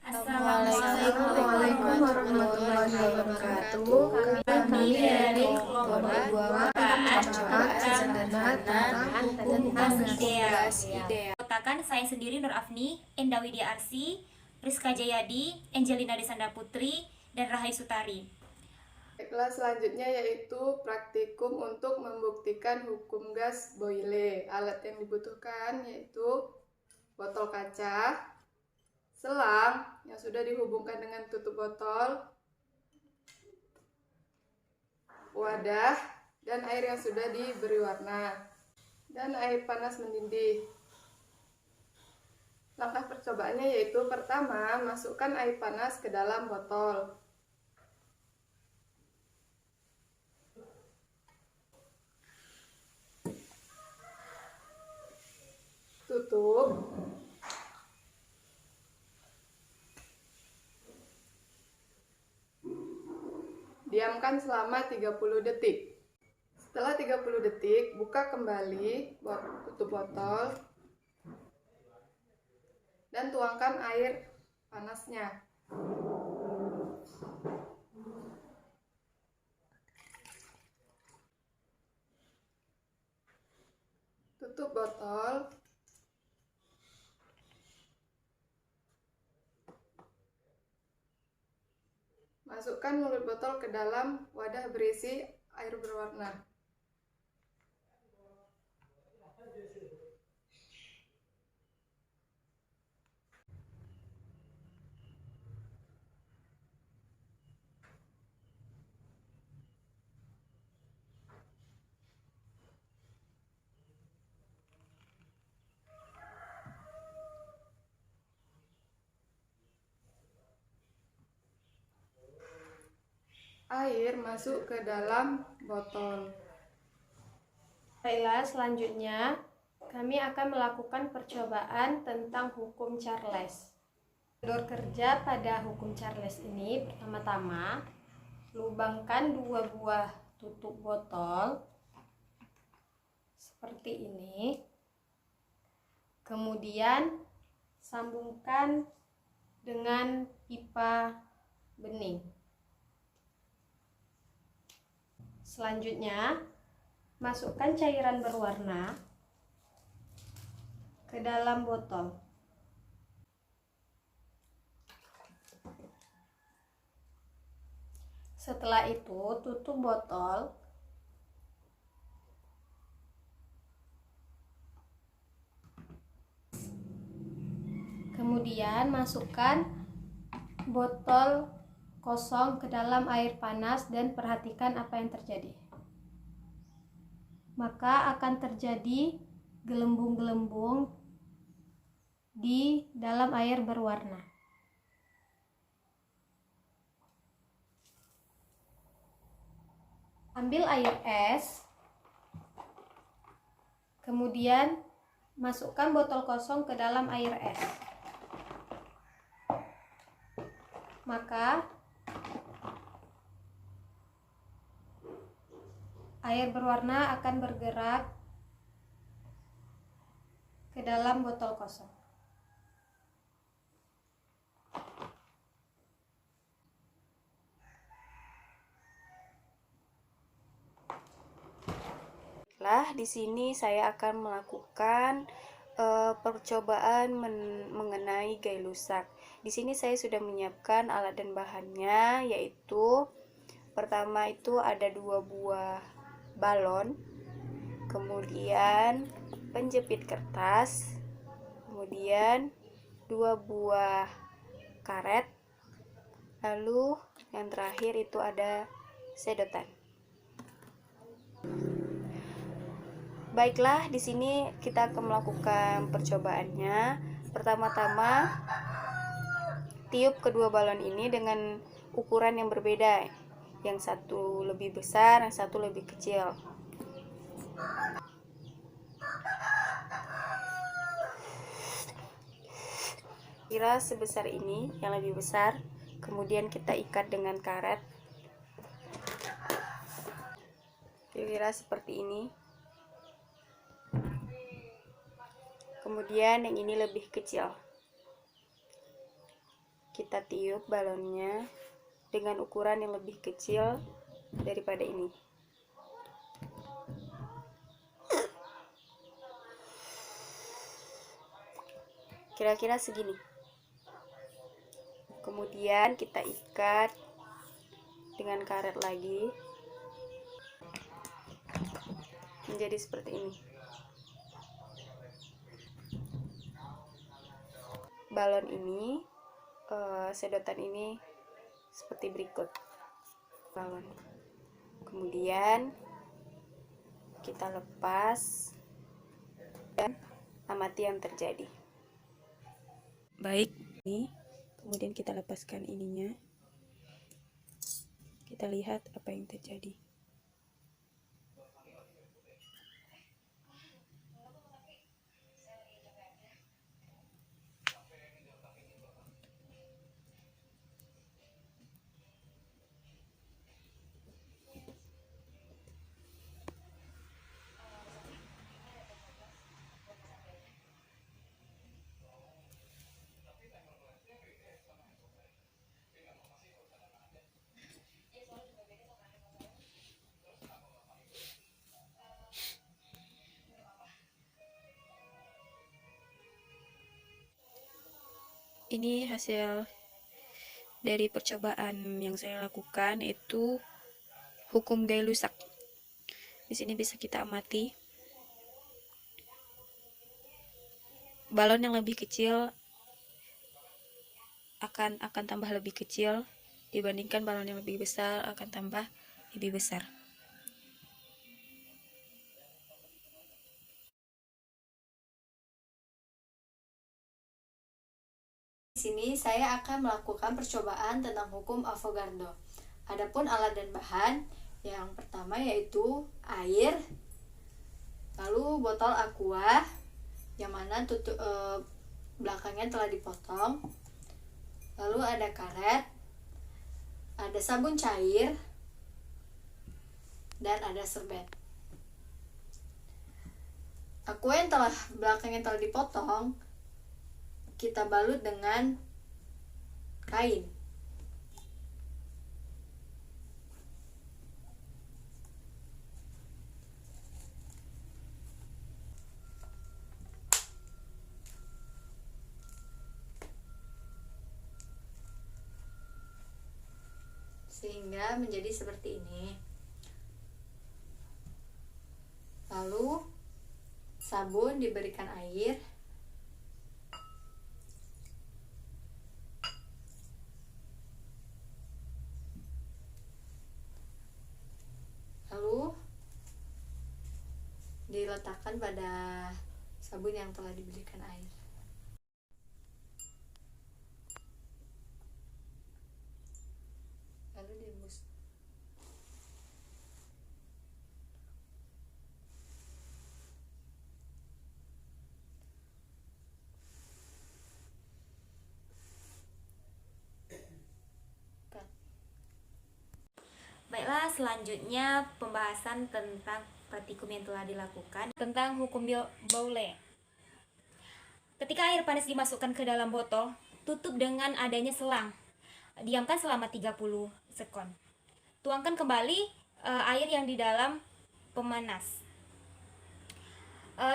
Assalamualaikum warahmatullahi wabarakatuh. Kami dari kelompok 2 percobaan tentang ideal. Katakan saya sendiri Nur Afni, Enda Widya Arsi, Rizka Jayadi, Angelina Desanda Putri, dan Rahai Sutari. Baiklah, selanjutnya yaitu praktikum untuk membuktikan hukum gas Boyle. Alat yang dibutuhkan yaitu botol kaca, selang yang sudah dihubungkan dengan tutup botol, wadah, dan air yang sudah diberi warna, dan air panas mendidih. Langkah percobaannya yaitu pertama, masukkan air panas ke dalam botol. Tutup. Diamkan selama 30 detik. Setelah 30 detik, buka kembali tutup botol dan tuangkan air panasnya. Tutup botol. Masukkan mulut botol ke dalam wadah berisi air berwarna. Air masuk ke dalam botol. Baiklah, selanjutnya kami akan melakukan percobaan tentang hukum Charles. Prosedur kerja pada hukum Charles ini, pertama-tama lubangkan 2 buah tutup botol seperti ini. Kemudian sambungkan dengan pipa bening. Selanjutnya, masukkan cairan berwarna ke dalam botol. Setelah itu, tutup botol. Kemudian, masukkan botol kosong ke dalam air panas dan perhatikan apa yang terjadi. Maka akan terjadi gelembung-gelembung di dalam air berwarna. Ambil air es, kemudian masukkan botol kosong ke dalam air es. Maka air berwarna akan bergerak ke dalam botol kosong. Di sini saya akan melakukan percobaan mengenai Gay-Lussac. Di sini saya sudah menyiapkan alat dan bahannya, yaitu pertama itu ada 2 buah balon, kemudian penjepit kertas, kemudian 2 buah karet, lalu yang terakhir itu ada sedotan. Baiklah, di sini kita akan melakukan percobaannya. Pertama-tama, tiup kedua balon ini dengan ukuran yang berbeda. Yang satu lebih besar, yang satu lebih kecil. Kira sebesar ini, yang lebih besar. Kemudian kita ikat dengan karet. Kira-kira seperti ini. Kemudian yang ini lebih kecil. kita tiup balonnya dengan ukuran yang lebih kecil daripada ini. Kira-kira segini. Kemudian kita ikat dengan karet lagi menjadi seperti ini. Balon ini, sedotan ini seperti berikut. Balon. Kemudian kita lepas dan amati yang terjadi. Baik, ini kemudian kita lepaskan ininya. Kita lihat apa yang terjadi. Ini hasil dari percobaan yang saya lakukan, itu hukum Gay-Lussac. Di sini bisa kita amati balon yang lebih kecil akan tambah lebih kecil dibandingkan balon yang lebih besar akan tambah lebih besar. Di sini saya akan melakukan percobaan tentang hukum Avogadro. Adapun alat dan bahan, yang pertama yaitu air, lalu botol aqua yang mana belakangnya telah dipotong, lalu ada karet, ada sabun cair, dan ada serbet. Aqua yang belakangnya telah dipotong kita balut dengan kain. Sehingga menjadi seperti ini. Lalu sabun diberikan air. Lalu diletakkan pada sabun yang telah diberikan air. Lalu direbus. Baiklah, selanjutnya pembahasan tentang praktikum yang telah dilakukan tentang hukum Boule. Ketika air panas dimasukkan ke dalam botol, tutup dengan adanya selang. Diamkan selama 30 sekon. Tuangkan kembali air yang di dalam pemanas.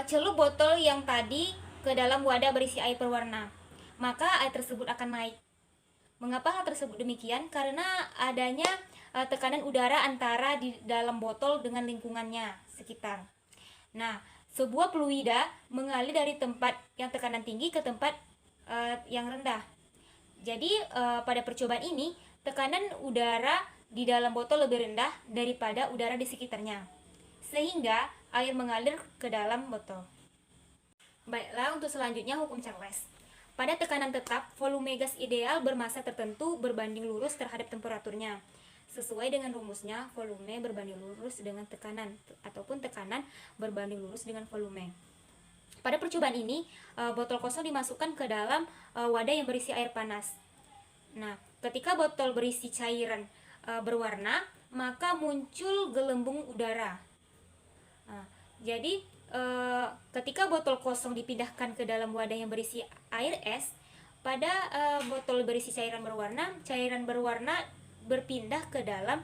Celup botol yang tadi ke dalam wadah berisi air berwarna. Maka air tersebut akan naik. Mengapa hal tersebut demikian? Karena adanya tekanan udara antara di dalam botol dengan lingkungannya sekitar. Nah, sebuah fluida mengalir dari tempat yang tekanan tinggi ke tempat yang rendah. Jadi pada percobaan ini tekanan udara di dalam botol lebih rendah daripada udara di sekitarnya, sehingga air mengalir ke dalam botol. Baiklah, untuk selanjutnya hukum Charles. Pada tekanan tetap, volume gas ideal bermassa tertentu berbanding lurus terhadap temperaturnya. Sesuai dengan rumusnya, volume berbanding lurus dengan tekanan, ataupun tekanan berbanding lurus dengan volume. Pada percobaan ini, botol kosong dimasukkan ke dalam wadah yang berisi air panas. Nah, ketika botol berisi cairan berwarna, maka muncul gelembung udara. Nah, jadi ketika botol kosong dipindahkan ke dalam wadah yang berisi air es, Pada botol berisi cairan berwarna berpindah ke dalam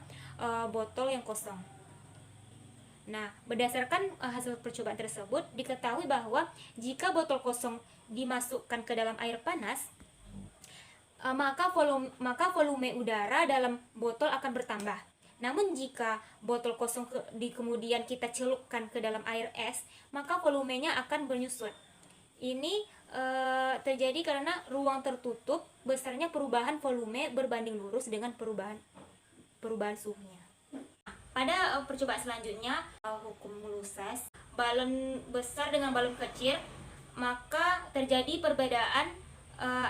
botol yang kosong. Nah, berdasarkan hasil percobaan tersebut, diketahui bahwa jika botol kosong dimasukkan ke dalam air panas, maka volume udara dalam botol akan bertambah. Namun jika botol kosong kemudian kita celupkan ke dalam air es, maka volumenya akan menyusut. Ini terjadi karena ruang tertutup, besarnya perubahan volume berbanding lurus dengan perubahan suhunya. Pada percobaan selanjutnya, hukum Lukses, balon besar dengan balon kecil, maka terjadi perbedaan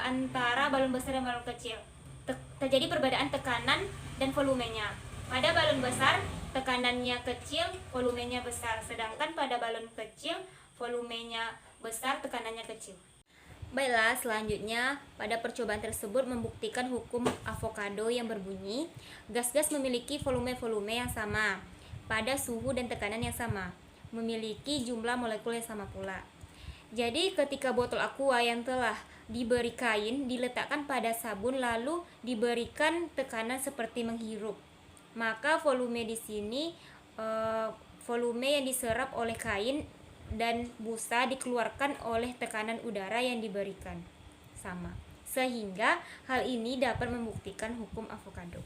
antara balon besar dan balon kecil. Terjadi perbedaan tekanan dan volumenya. Pada balon besar, tekanannya kecil, volumenya besar. Sedangkan pada balon kecil, volumenya besar, tekanannya kecil. Baiklah, selanjutnya pada percobaan tersebut membuktikan hukum Avogadro yang berbunyi gas-gas memiliki volume-volume yang sama pada suhu dan tekanan yang sama, memiliki jumlah molekul yang sama pula. Jadi ketika botol aqua yang telah diberi kain diletakkan pada sabun lalu diberikan tekanan seperti menghirup, maka volume di sini volume yang diserap oleh kain dan busa dikeluarkan oleh tekanan udara yang diberikan sama, sehingga hal ini dapat membuktikan hukum Avogadro.